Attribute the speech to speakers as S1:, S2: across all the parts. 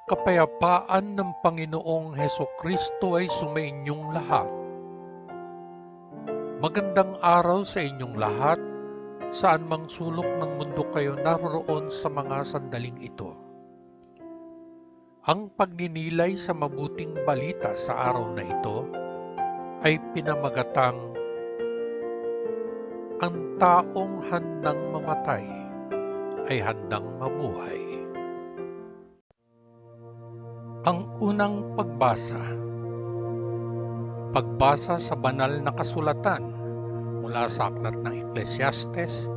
S1: Kapayapaan ng Panginoong Hesukristo ay sumainyong lahat. Magandang araw sa inyong lahat, saan mang sulok ng mundo kayo naroroon sa mga sandaling ito. Ang pagninilay sa mabuting balita sa araw na ito ay pinamagatang ang taong handang mamatay ay handang mabuhay. Ang unang pagbasa. Pagbasa sa banal na kasulatan mula sa aklat ng Ecclesiastes,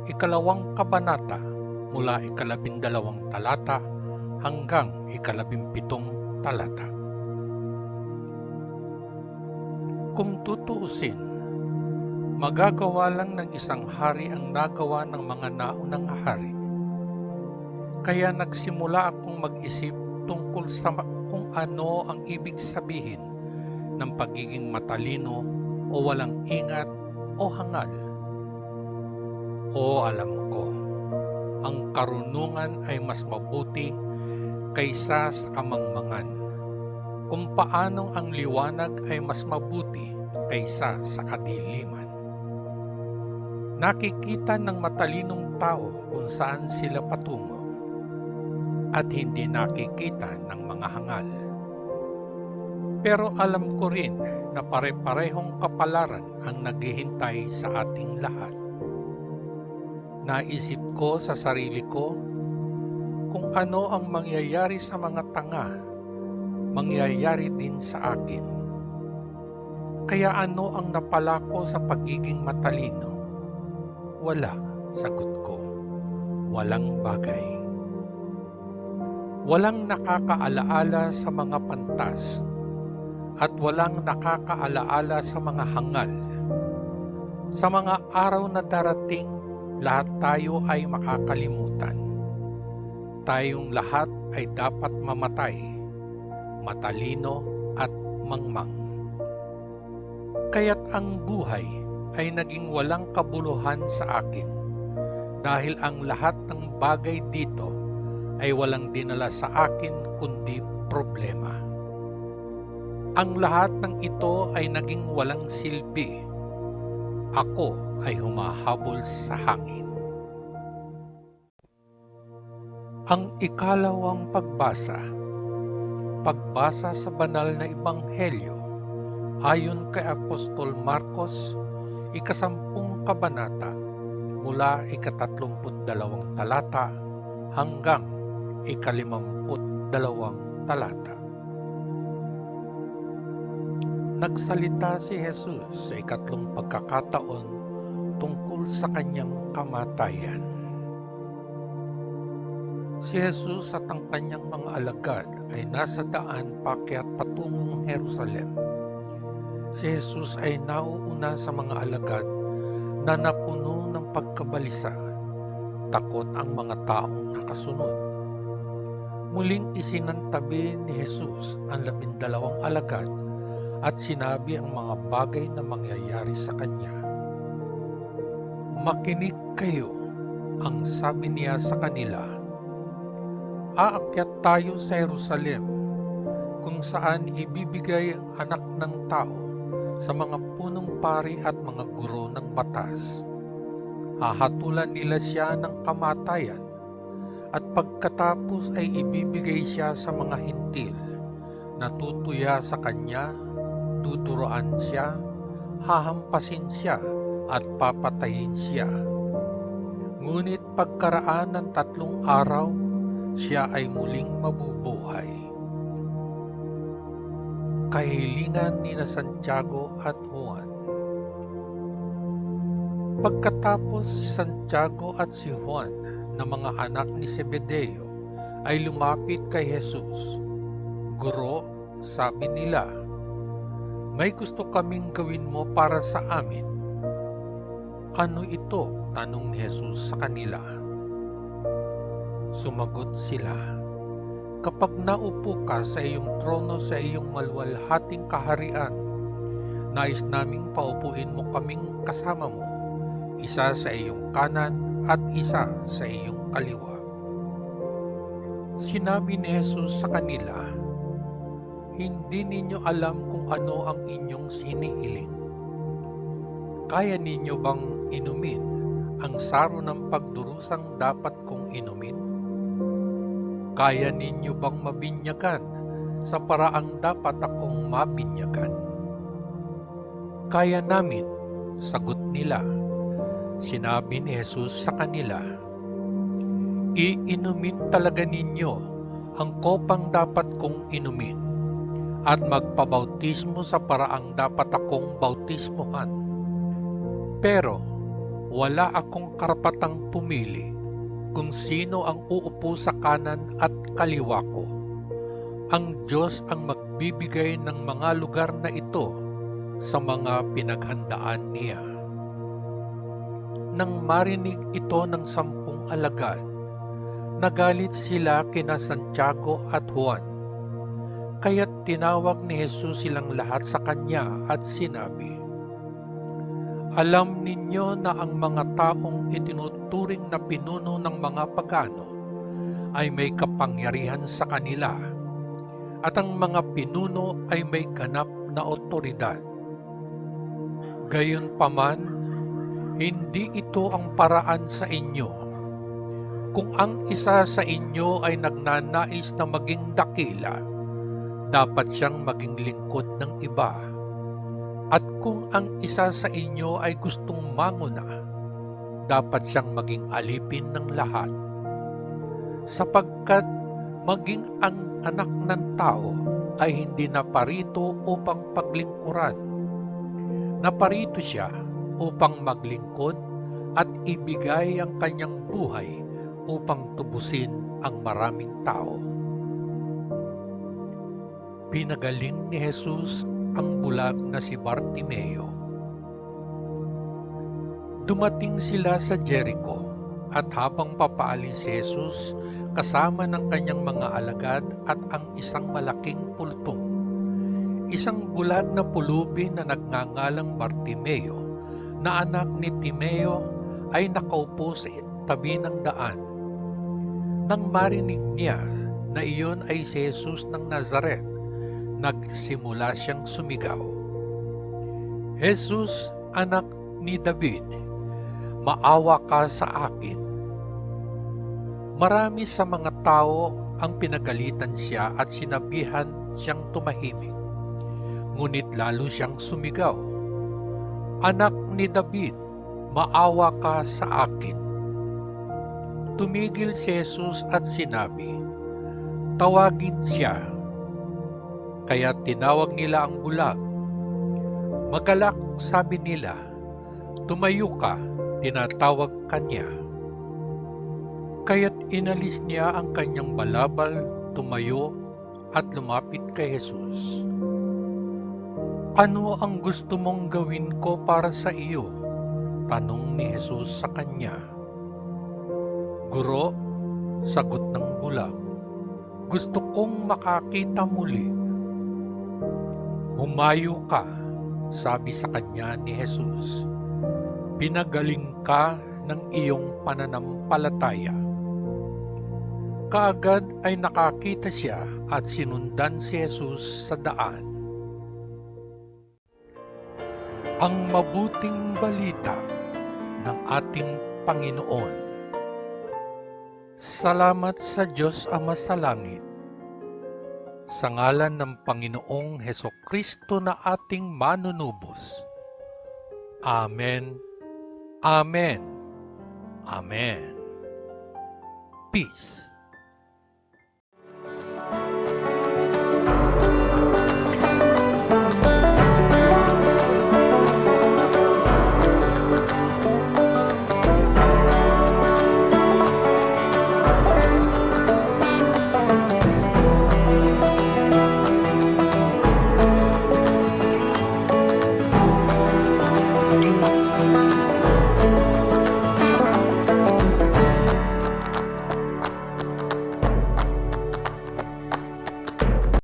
S1: 2 kabanata mula 12 talata hanggang 17 talata. Kung tutuusin, magagawa lang ng isang hari ang nagawa ng mga naunang hari. Kaya nagsimula akong mag-isip tungkol sa kung ano ang ibig sabihin ng pagiging matalino o walang ingat o hangal. O alam ko, ang karunungan ay mas mabuti kaysa sa kamangmangan, kung paanong ang liwanag ay mas mabuti kaysa sa kadiliman. Nakikita ng matalinong tao kung saan sila patungo, at hindi nakikita ng mga hangal. Pero alam ko rin na pare-parehong kapalaran ang naghihintay sa ating lahat. Naisip ko sa sarili ko, kung ano ang mangyayari sa mga tanga, mangyayari din sa akin. Kaya ano ang napala ko sa pagiging matalino? Wala, sagot ko. Walang bagay. Walang nakakaalaala sa mga pantas at walang nakakaalaala sa mga hangal. Sa mga araw na darating, lahat tayo ay makakalimutan. Tayong lahat ay dapat mamatay, matalino at mangmang. Kaya't ang buhay ay naging walang kabuluhan sa akin dahil ang lahat ng bagay dito ay walang dinala sa akin kundi problema. Ang lahat ng ito ay naging walang silbi. Ako ay humahabol sa hangin. Ang ikalawang pagbasa. Pagbasa sa banal na ebanghelyo ayon kay Apostol Marcos, 10 kabanata mula 32 talata hanggang 52 talata. Nagsalita si Jesus sa ikatlong pagkakataon tungkol sa kanyang kamatayan. Si Jesus at ang kanyang mga alagad ay nasa daan paakyat patungong Jerusalem. Si Jesus ay nauuna sa mga alagad na napuno ng pagkabalisa. Takot ang mga taong nakasunod. Muling isinantabi ni Jesus ang 12 alagad at sinabi ang mga bagay na mangyayari sa kanya. Makinig kayo, ang sabi niya sa kanila. Aakyat tayo sa Jerusalem, kung saan ibibigay ang anak ng tao sa mga punong pari at mga guro ng batas. Hahatulan nila siya ng kamatayan, at pagkatapos ay ibibigay siya sa mga hintil, natutuya sa kanya, tuturuan siya, hahampasin siya, at papatayin siya. Ngunit pagkaraan ng 3 araw, siya ay muling mabubuhay. Kahilingan ni Santiago at Juan. Pagkatapos si Santiago at si Juan na mga anak ni Zebedeo ay lumapit kay Jesus. Guro, sabi nila, may gusto kaming gawin mo para sa amin. Ano ito? Tanong ni Jesus sa kanila. Sumagot sila, kapag naupo ka sa iyong trono sa iyong maluwalhating kaharian, nais naming paupuin mo kaming kasama mo, isa sa iyong kanan at isa sa iyong kaliwa. Sinabi ni Jesus sa kanila, "Hindi ninyo alam kung ano ang inyong hinihiling. Kaya ninyo bang inumin ang saro ng pagdurusang dapat kong inumin? Kaya ninyo bang mabinyagan sa paraang dapat akong mabinyagan?" "Kaya namin," sagot nila. Sinabi ni Jesus sa kanila, "Iinumin talaga ninyo ang kopang dapat kong inumin at magpabautismo sa paraang dapat akong bautismuhan. Pero wala akong karapatang pumili kung sino ang uupo sa kanan at kaliwa ko. Ang Diyos ang magbibigay ng mga lugar na ito sa mga pinaghandaan niya." Nang marinig ito ng 10 alagad, nagalit sila kina Santiago at Juan. Kaya't tinawag ni Jesus silang lahat sa kanya at sinabi, "Alam ninyo na ang mga taong itinuturing na pinuno ng mga pagano ay may kapangyarihan sa kanila, at ang mga pinuno ay may ganap na otoridad. Gayunpaman, hindi ito ang paraan sa inyo. Kung ang isa sa inyo ay nagnanais na maging dakila, dapat siyang maging lingkod ng iba. At kung ang isa sa inyo ay gustong manguna, dapat siyang maging alipin ng lahat. Sapagkat maging ang anak ng tao ay hindi naparito upang paglingkuran. Naparito siya upang maglingkod at ibigay ang kanyang buhay upang tubusin ang maraming tao." Pinagaling ni Jesus ang bulag na si Bartimeo. Dumating sila sa Jericho, at habang papaalis si Jesus kasama ng kanyang mga alagad at ang isang malaking pultong, isang bulag na pulubi na nagngangalang Bartimeo, na anak ni Timeo, ay nakaupo sa tabi ng daan. Nang marinig niya na iyon ay si Jesus ng Nazaret, nagsimula siyang sumigaw, "Jesus, anak ni David, maawa ka sa akin." Marami sa mga tao ang pinagalitan siya at sinabihan siyang tumahimik. Ngunit lalo siyang sumigaw, "Anak ni David, maawa ka sa akin." Tumigil si Jesus at sinabi, "Tawagin siya." Kaya tinawag nila ang bulag. "Magalak," sabi nila. "Tumayo ka," tinatawag kanya. Kaya't inalis niya ang kanyang balabal, tumayo at lumapit kay Jesus. "Ano ang gusto mong gawin ko para sa iyo?" tanong ni Jesus sa kanya. "Guro," sagot ng bulag, "gusto kong makakita muli." "Humayo ka," sabi sa kanya ni Jesus. "Pinagaling ka ng iyong pananampalataya." Kaagad ay nakakita siya at sinundan si Jesus sa daan. Ang mabuting balita ng ating Panginoon. Salamat sa Diyos Ama sa langit. Sa ngalan ng Panginoong Hesukristo na ating manunubos. Amen. Amen. Amen. Peace.